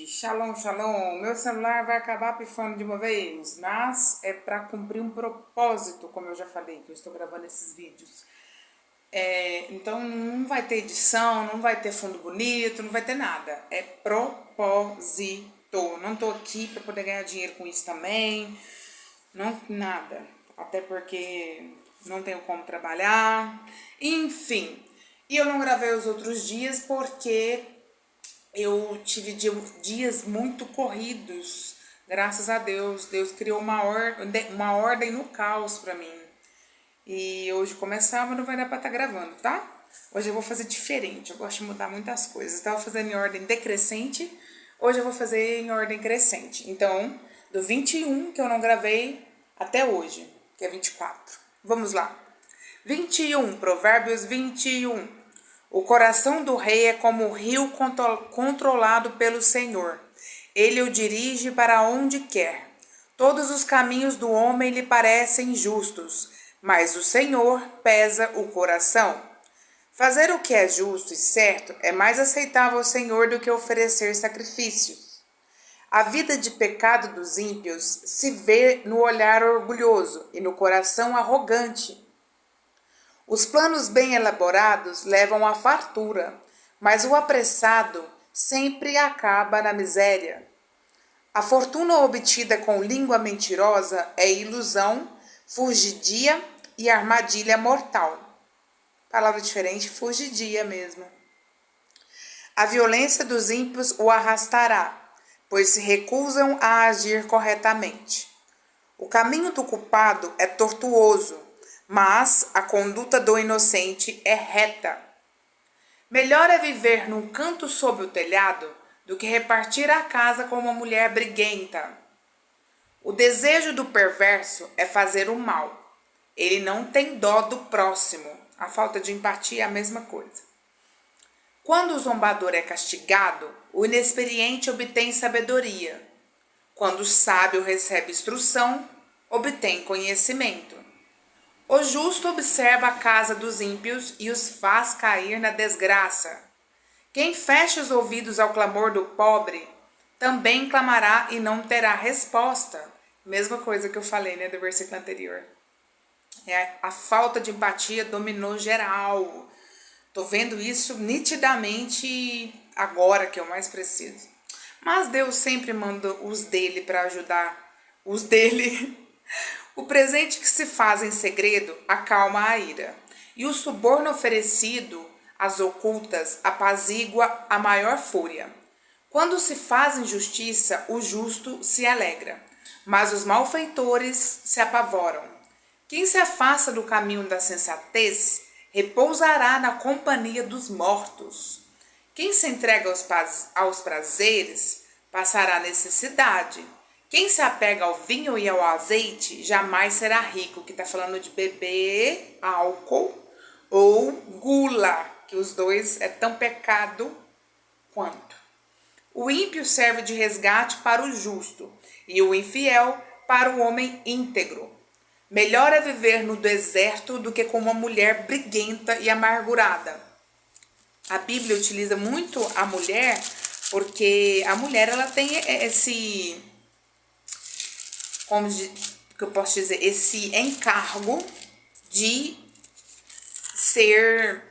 Shalom, shalom. Meu celular vai acabar pifando de uma vez, mas é para cumprir um propósito, como eu já falei, que eu estou gravando esses vídeos. Então não vai ter edição, não vai ter fundo bonito, não vai ter nada. É propósito. Não tô aqui para poder ganhar dinheiro com isso também. Não, nada. Até porque não tenho como trabalhar. Enfim. E eu não gravei os outros dias porque eu tive dias muito corridos. Graças a Deus. Deus criou uma ordem no caos pra mim. E hoje começava, não vai dar pra estar gravando, tá? Hoje eu vou fazer diferente. Eu gosto de mudar muitas coisas. Eu tava fazendo em ordem decrescente. Hoje eu vou fazer em ordem crescente. Então, do 21 que eu não gravei até hoje, que é 24. Vamos lá. 21, Provérbios 21. O coração do rei é como o rio controlado pelo Senhor. Ele o dirige para onde quer. Todos os caminhos do homem lhe parecem justos, mas o Senhor pesa o coração. Fazer o que é justo e certo é mais aceitável ao Senhor do que oferecer sacrifícios. A vida de pecado dos ímpios se vê no olhar orgulhoso e no coração arrogante. Os planos bem elaborados levam à fartura, mas o apressado sempre acaba na miséria. A fortuna obtida com língua mentirosa é ilusão, fugidia e armadilha mortal. Palavra diferente, fugidia mesmo. A violência dos ímpios o arrastará, pois se recusam a agir corretamente. O caminho do culpado é tortuoso, mas a conduta do inocente é reta. Melhor é viver num canto sob o telhado do que repartir a casa com uma mulher briguenta. O desejo do perverso é fazer o mal. Ele não tem dó do próximo. A falta de empatia é a mesma coisa. Quando o zombador é castigado, o inexperiente obtém sabedoria. Quando o sábio recebe instrução, obtém conhecimento. O justo observa a casa dos ímpios e os faz cair na desgraça. Quem fecha os ouvidos ao clamor do pobre, também clamará e não terá resposta. Mesma coisa que eu falei, né, do versículo anterior. A falta de empatia dominou geral. Tô vendo isso nitidamente agora que eu mais preciso. Mas Deus sempre manda os dele para ajudar os dele. O presente que se faz em segredo acalma a ira, e o suborno oferecido às ocultas apazigua a maior fúria. Quando se faz injustiça, o justo se alegra, mas os malfeitores se apavoram. Quem se afasta do caminho da sensatez repousará na companhia dos mortos. Quem se entrega aos prazeres passará necessidade. Quem se apega ao vinho e ao azeite jamais será rico, que está falando de beber álcool ou gula, que os dois é tão pecado quanto. O ímpio serve de resgate para o justo e o infiel para o homem íntegro. Melhor é viver no deserto do que com uma mulher briguenta e amargurada. A Bíblia utiliza muito a mulher porque a mulher ela tem esse, como que eu posso dizer, esse encargo de ser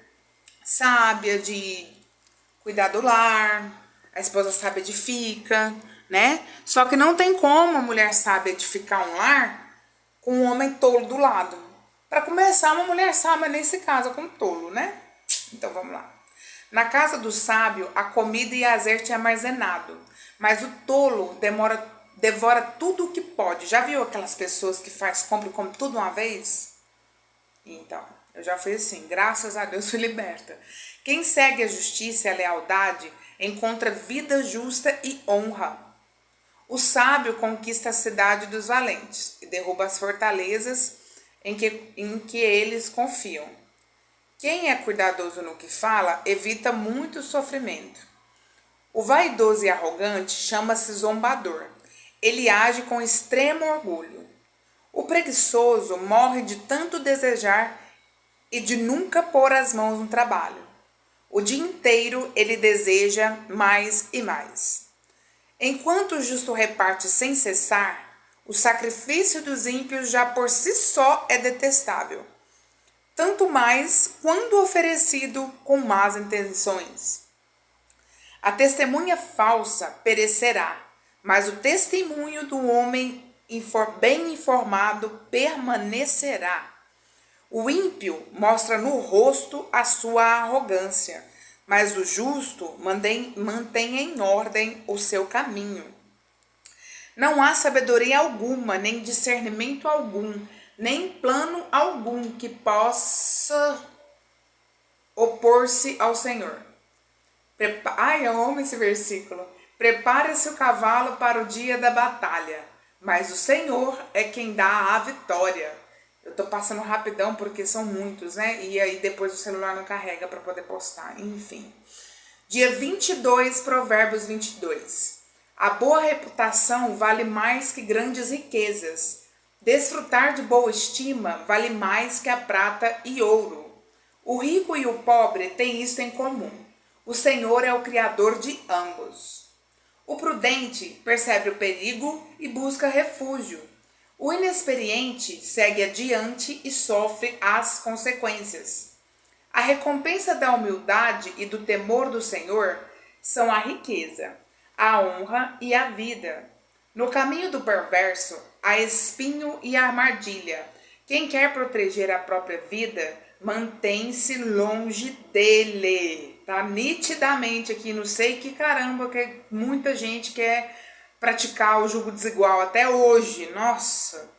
sábia, de cuidar do lar. A esposa sábia edifica, né? Só que não tem como a mulher sábia edificar um lar com um homem tolo do lado. Para começar, uma mulher sábia nem se casa com um tolo, né? Então vamos lá. Na casa do sábio, a comida e azeite é armazenado, mas o tolo devora tudo o que pode. Já viu aquelas pessoas que compra e come tudo uma vez? Então, eu já fui assim, graças a Deus fui liberta. Quem segue a justiça e a lealdade encontra vida justa e honra. O sábio conquista a cidade dos valentes e derruba as fortalezas em que eles confiam. Quem é cuidadoso no que fala evita muito sofrimento. O vaidoso e arrogante chama-se zombador. Ele age com extremo orgulho. O preguiçoso morre de tanto desejar e de nunca pôr as mãos no trabalho. O dia inteiro ele deseja mais e mais. Enquanto o justo reparte sem cessar, o sacrifício dos ímpios já por si só é detestável, tanto mais quando oferecido com más intenções. A testemunha falsa perecerá, mas o testemunho do homem bem informado permanecerá. O ímpio mostra no rosto a sua arrogância, mas o justo mantém em ordem o seu caminho. Não há sabedoria alguma, nem discernimento algum, nem plano algum que possa opor-se ao Senhor. Ai, eu amo esse versículo. Prepare-se o cavalo para o dia da batalha, mas o Senhor é quem dá a vitória. Eu tô passando rapidão porque são muitos, né? E aí depois o celular não carrega para poder postar. Enfim. Dia 22, Provérbios 22. A boa reputação vale mais que grandes riquezas. Desfrutar de boa estima vale mais que a prata e ouro. O rico e o pobre têm isto em comum. O Senhor é o Criador de ambos. O prudente percebe o perigo e busca refúgio. O inexperiente segue adiante e sofre as consequências. A recompensa da humildade e do temor do Senhor são a riqueza, a honra e a vida. No caminho do perverso há espinho e armadilha. Quem quer proteger a própria vida, mantém-se longe dele. Tá nitidamente aqui, não sei que caramba que muita gente quer praticar o julgo desigual até hoje. Nossa!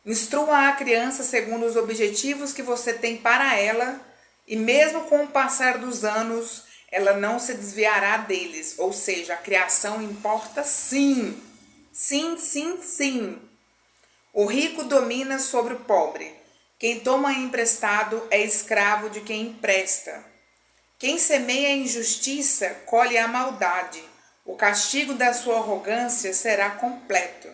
Instrua a criança segundo os objetivos que você tem para ela, e mesmo com o passar dos anos, ela não se desviará deles. Ou seja, a criação importa sim. Sim, sim, sim. O rico domina sobre o pobre. Quem toma emprestado é escravo de quem empresta. Quem semeia a injustiça colhe a maldade. O castigo da sua arrogância será completo.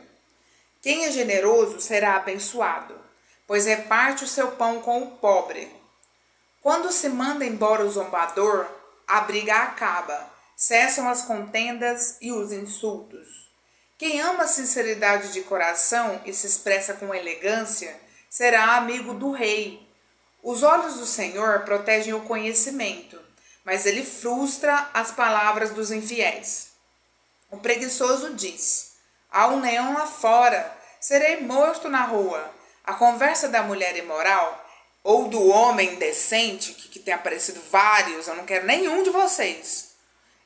Quem é generoso será abençoado, pois reparte o seu pão com o pobre. Quando se manda embora o zombador, a briga acaba, cessam as contendas e os insultos. Quem ama a sinceridade de coração e se expressa com elegância, será amigo do rei. Os olhos do Senhor protegem o conhecimento, mas ele frustra as palavras dos infiéis. O preguiçoso diz: há um leão lá fora, serei morto na rua. A conversa da mulher imoral ou do homem indecente, que tem aparecido vários, eu não quero nenhum de vocês,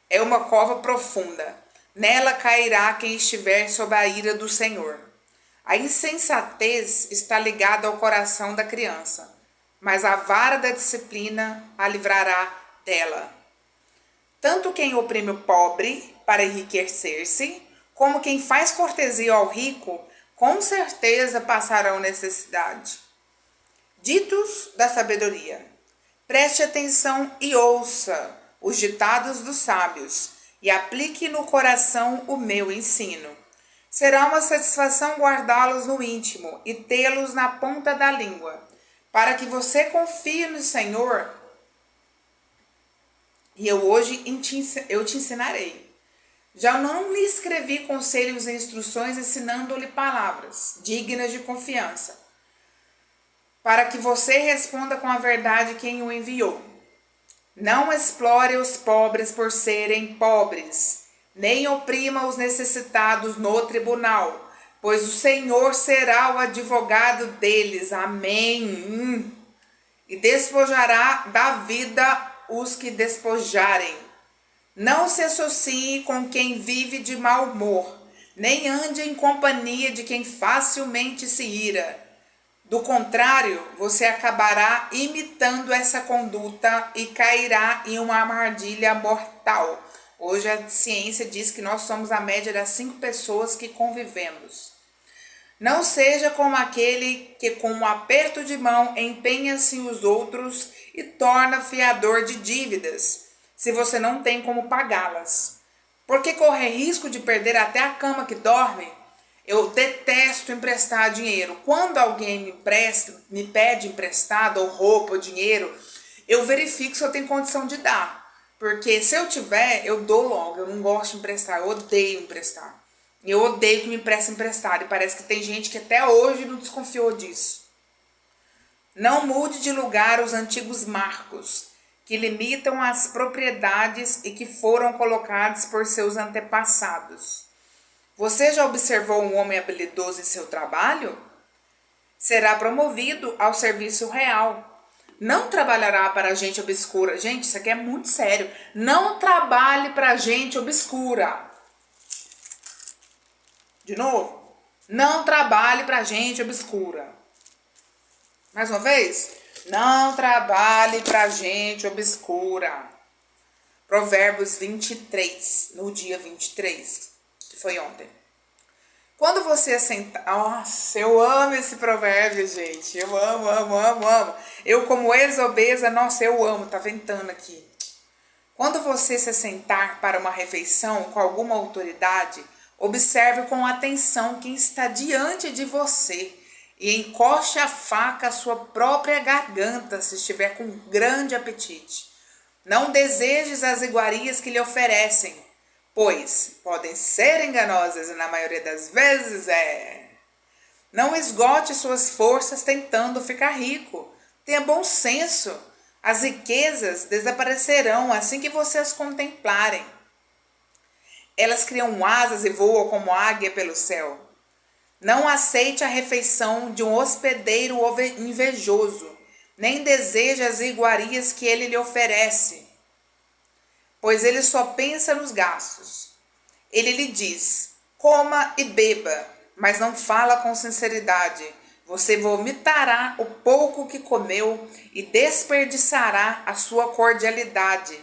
é uma cova profunda. Nela cairá quem estiver sob a ira do Senhor. A insensatez está ligada ao coração da criança, mas a vara da disciplina a livrará dela. Tanto quem oprime o pobre para enriquecer-se, como quem faz cortesia ao rico, com certeza passarão necessidade. Ditos da sabedoria. Preste atenção e ouça os ditados dos sábios, e aplique no coração o meu ensino. Será uma satisfação guardá-los no íntimo e tê-los na ponta da língua, para que você confie no Senhor. E hoje eu te ensinarei. Já não lhe escrevi conselhos e instruções, ensinando-lhe palavras dignas de confiança, para que você responda com a verdade quem o enviou. Não explore os pobres por serem pobres, nem oprima os necessitados no tribunal, pois o Senhor será o advogado deles. Amém. E despojará da vida os que despojarem. Não se associe com quem vive de mau humor, nem ande em companhia de quem facilmente se ira. Do contrário, você acabará imitando essa conduta e cairá em uma armadilha mortal. Hoje a ciência diz que nós somos a média das 5 pessoas que convivemos. Não seja como aquele que com um aperto de mão empenha-se os outros e torna fiador de dívidas, se você não tem como pagá-las. Porque correr risco de perder até a cama que dorme? Eu detesto emprestar dinheiro. Quando alguém me pede emprestado, ou roupa, ou dinheiro, eu verifico se eu tenho condição de dar. Porque se eu tiver, eu dou logo. Eu não gosto de emprestar, eu odeio emprestar. E eu odeio que me emprestem emprestado. E parece que tem gente que até hoje não desconfiou disso. Não mude de lugar os antigos marcos, que limitam as propriedades e que foram colocados por seus antepassados. Você já observou um homem habilidoso em seu trabalho? Será promovido ao serviço real. Não trabalhará para gente obscura. Gente, isso aqui é muito sério. Não trabalhe para gente obscura. De novo. Não trabalhe para gente obscura. Mais uma vez. Não trabalhe para gente obscura. Provérbios 23, no dia 23, que foi ontem. Quando você sentar... Nossa, eu amo esse provérbio, gente. Eu amo, amo, amo, amo. Eu, como ex-obesa, nossa, eu amo. Tá ventando aqui. Quando você se sentar para uma refeição com alguma autoridade, observe com atenção quem está diante de você e encoste a faca à sua própria garganta se estiver com grande apetite. Não desejes as iguarias que lhe oferecem, pois podem ser enganosas e na maioria das vezes é. Não esgote suas forças tentando ficar rico. Tenha bom senso. As riquezas desaparecerão assim que você as contemplarem. Elas criam asas e voam como águia pelo céu. Não aceite a refeição de um hospedeiro invejoso, nem deseje as iguarias que ele lhe oferece, pois ele só pensa nos gastos. Ele lhe diz, coma e beba, mas não fala com sinceridade. Você vomitará o pouco que comeu e desperdiçará a sua cordialidade.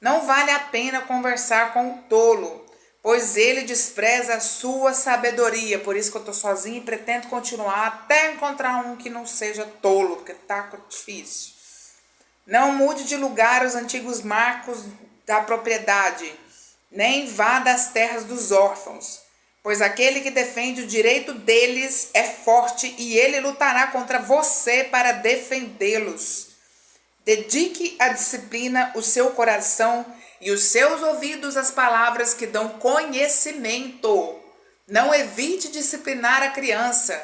Não vale a pena conversar com o tolo, pois ele despreza a sua sabedoria. Por isso que eu estou sozinha e pretendo continuar até encontrar um que não seja tolo, porque tá difícil. Não mude de lugar os antigos marcos da propriedade, nem vá das terras dos órfãos, pois aquele que defende o direito deles é forte e ele lutará contra você para defendê-los. Dedique à disciplina o seu coração e os seus ouvidos às palavras que dão conhecimento. Não evite disciplinar a criança.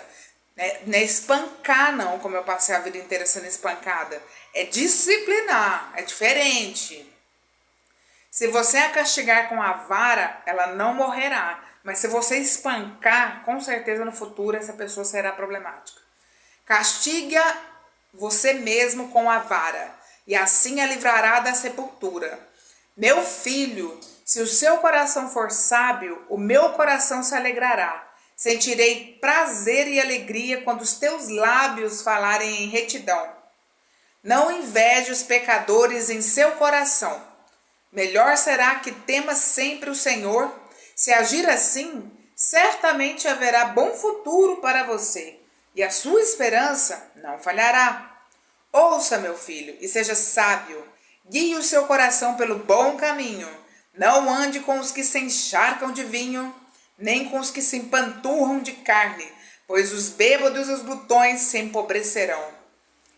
Não é espancar, não, como eu passei a vida inteira sendo espancada. É disciplinar, é diferente. Se você a castigar com a vara, ela não morrerá. Mas se você espancar, com certeza no futuro essa pessoa será problemática. Castiga você mesmo com a vara, e assim a livrará da sepultura. Meu filho, se o seu coração for sábio, o meu coração se alegrará. Sentirei prazer e alegria quando os teus lábios falarem em retidão. Não inveje os pecadores em seu coração. Melhor será que temas sempre o Senhor. Se agir assim, certamente haverá bom futuro para você, e a sua esperança não falhará. Ouça, meu filho, e seja sábio. Guie o seu coração pelo bom caminho. Não ande com os que se encharcam de vinho, nem com os que se empanturram de carne, pois os bêbados e os glutões se empobrecerão,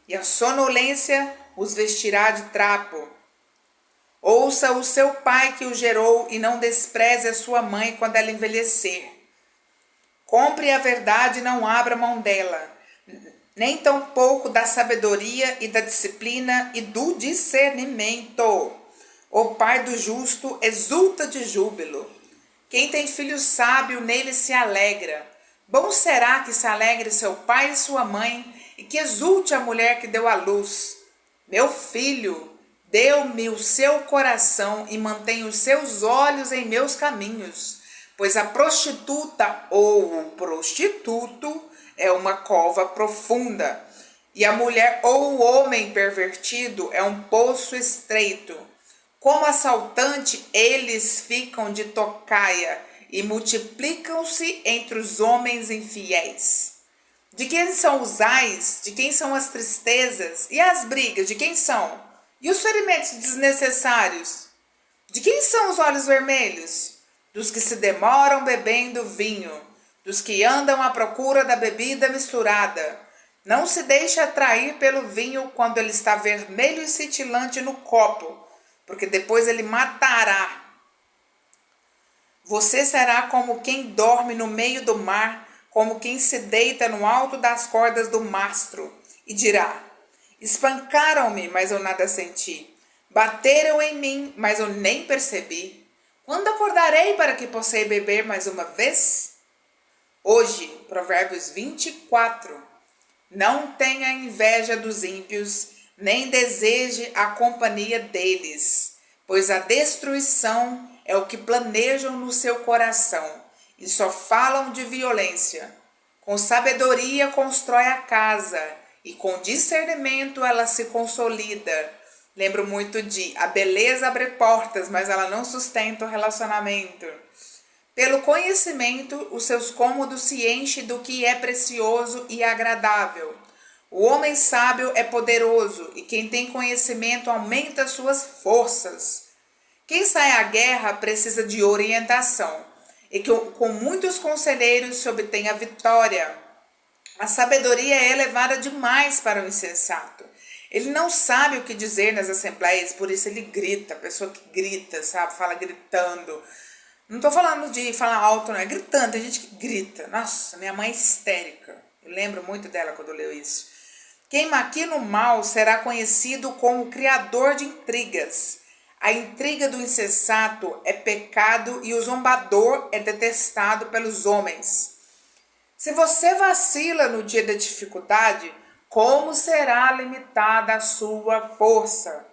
e a sonolência os vestirá de trapo. Ouça o seu pai que o gerou e não despreze a sua mãe quando ela envelhecer. Compre a verdade e não abra mão dela, nem tampouco da sabedoria e da disciplina e do discernimento. O pai do justo exulta de júbilo. Quem tem filho sábio, nele se alegra. Bom será que se alegre seu pai e sua mãe, e que exulte a mulher que deu à luz. Meu filho, deu-me o seu coração e mantenha os seus olhos em meus caminhos, pois a prostituta ou o prostituto é uma cova profunda, e a mulher ou o homem pervertido é um poço estreito. Como assaltante, eles ficam de tocaia e multiplicam-se entre os homens infiéis. De quem são os ais? De quem são as tristezas? E as brigas? De quem são? E os ferimentos desnecessários? De quem são os olhos vermelhos? Dos que se demoram bebendo vinho, dos que andam à procura da bebida misturada. Não se deixe atrair pelo vinho quando ele está vermelho e cintilante no copo, porque depois ele matará. Você será como quem dorme no meio do mar, como quem se deita no alto das cordas do mastro, e dirá: espancaram-me, mas eu nada senti. Bateram em mim, mas eu nem percebi. Quando acordarei para que possa ir beber mais uma vez? Hoje, Provérbios 24. Não tenha inveja dos ímpios, nem deseje a companhia deles, pois a destruição é o que planejam no seu coração, e só falam de violência. Com sabedoria constrói a casa, e com discernimento ela se consolida. Lembro muito de: a beleza abre portas, mas ela não sustenta o relacionamento. Pelo conhecimento, os seus cômodos se enchem do que é precioso e agradável. O homem sábio é poderoso, e quem tem conhecimento aumenta suas forças. Quem sai à guerra precisa de orientação, e que com muitos conselheiros se obtém a vitória. A sabedoria é elevada demais para o insensato. Ele não sabe o que dizer nas assembleias, por isso ele grita, a pessoa que grita, sabe, fala gritando. Não estou falando de falar alto, não, é gritando, tem gente que grita. Nossa, minha mãe é histérica. Eu lembro muito dela quando eu leio isso. Quem maquina o mal será conhecido como criador de intrigas. A intriga do insensato é pecado e o zombador é detestado pelos homens. Se você vacila no dia da dificuldade, como será limitada a sua força?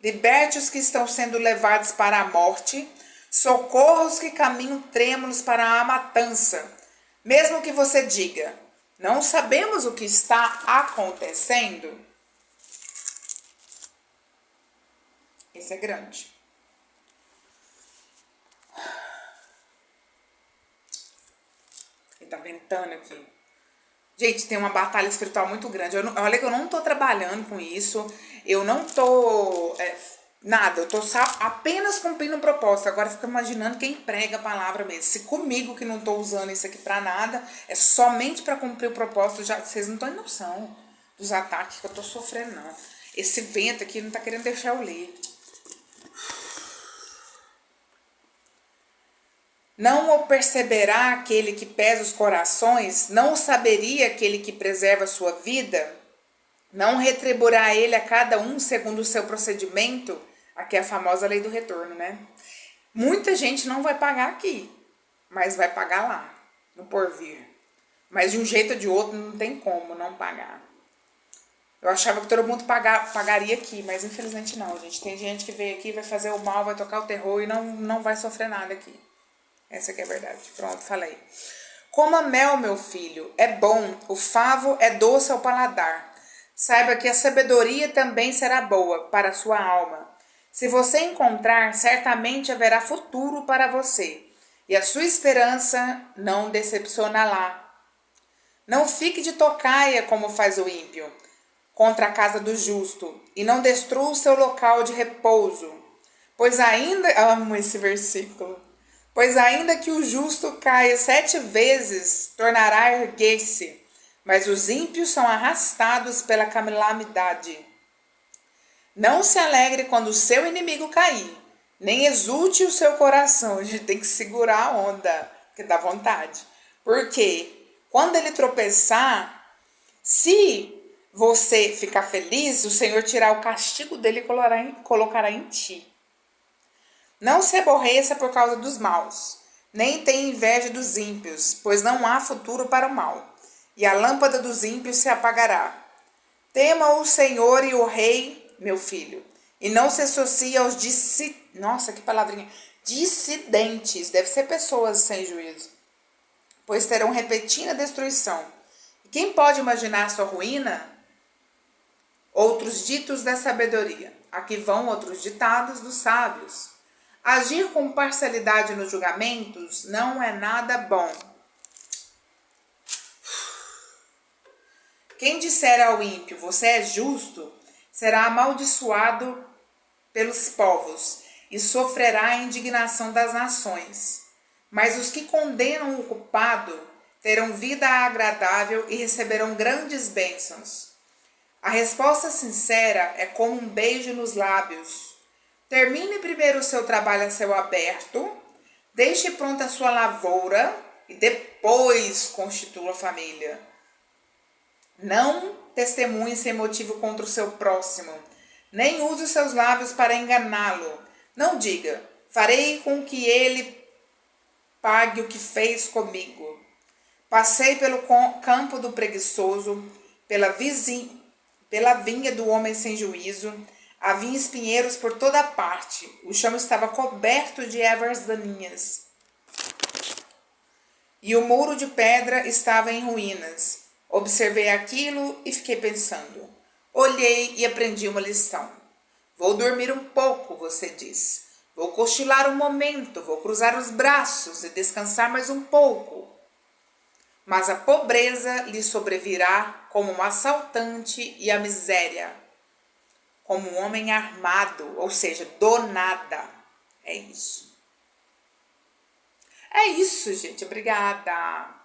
Liberte os que estão sendo levados para a morte, socorra os que caminham trêmulos para a matança. Mesmo que você diga: não sabemos o que está acontecendo. Esse é grande. Ele tá ventando aqui. Gente, tem uma batalha espiritual muito grande. Olha que eu não tô trabalhando com isso. Eu não tô... nada. Eu tô apenas cumprindo um propósito. Agora fica imaginando quem prega a palavra mesmo. Se comigo que não tô usando isso aqui pra nada, é somente pra cumprir o propósito, já, vocês não estão em noção dos ataques que eu tô sofrendo, não. Esse vento aqui não tá querendo deixar eu ler. Não o perceberá aquele que pesa os corações? Não o saberia aquele que preserva a sua vida? Não retribuirá ele a cada um segundo o seu procedimento? Aqui é a famosa lei do retorno, né? Muita gente não vai pagar aqui, mas vai pagar lá, no porvir. Mas de um jeito ou de outro não tem como não pagar. Eu achava que todo mundo pagaria aqui, mas infelizmente não, gente. Tem gente que veio aqui, vai fazer o mal, vai tocar o terror e não vai sofrer nada aqui. Essa aqui é a verdade. Pronto, falei. Coma mel, meu filho, é bom, o favo é doce ao paladar. Saiba que a sabedoria também será boa para a sua alma. Se você encontrar, certamente haverá futuro para você, e a sua esperança não decepcionará. Não fique de tocaia como faz o ímpio contra a casa do justo, e não destrua o seu local de repouso. Pois ainda... Amo esse versículo. Pois ainda que o justo caia 7 vezes, tornará a erguer-se, mas os ímpios são arrastados pela calamidade. Não se alegre quando o seu inimigo cair, nem exulte o seu coração. A gente tem que segurar a onda, que dá vontade. Porque quando ele tropeçar, se você ficar feliz, o Senhor tirar o castigo dele e colocará em ti. Não se aborreça por causa dos maus, nem tenha inveja dos ímpios, pois não há futuro para o mal, e a lâmpada dos ímpios se apagará. Tema o Senhor e o Rei, meu filho, e não se associe aos Nossa, que palavrinha! Dissidentes, deve ser pessoas sem juízo, pois terão repetida destruição. E quem pode imaginar sua ruína? Outros ditos da sabedoria. Aqui vão outros ditados dos sábios. Agir com parcialidade nos julgamentos não é nada bom. Quem disser ao ímpio, você é justo, será amaldiçoado pelos povos e sofrerá a indignação das nações. Mas os que condenam o culpado terão vida agradável e receberão grandes bênçãos. A resposta sincera é como um beijo nos lábios. Termine primeiro o seu trabalho a céu aberto, deixe pronta a sua lavoura e depois constitua a família. Não testemunhe sem motivo contra o seu próximo, nem use os seus lábios para enganá-lo. Não diga, farei com que ele pague o que fez comigo. Passei pelo campo do preguiçoso, pela vinha do homem sem juízo. Havia espinheiros por toda parte. O chão estava coberto de ervas daninhas. E o muro de pedra estava em ruínas. Observei aquilo e fiquei pensando. Olhei e aprendi uma lição. Vou dormir um pouco, você diz. Vou cochilar um momento, vou cruzar os braços e descansar mais um pouco. Mas a pobreza lhe sobrevirá como um assaltante e a miséria como um homem armado, ou seja, do nada. É isso. É isso, gente. Obrigada.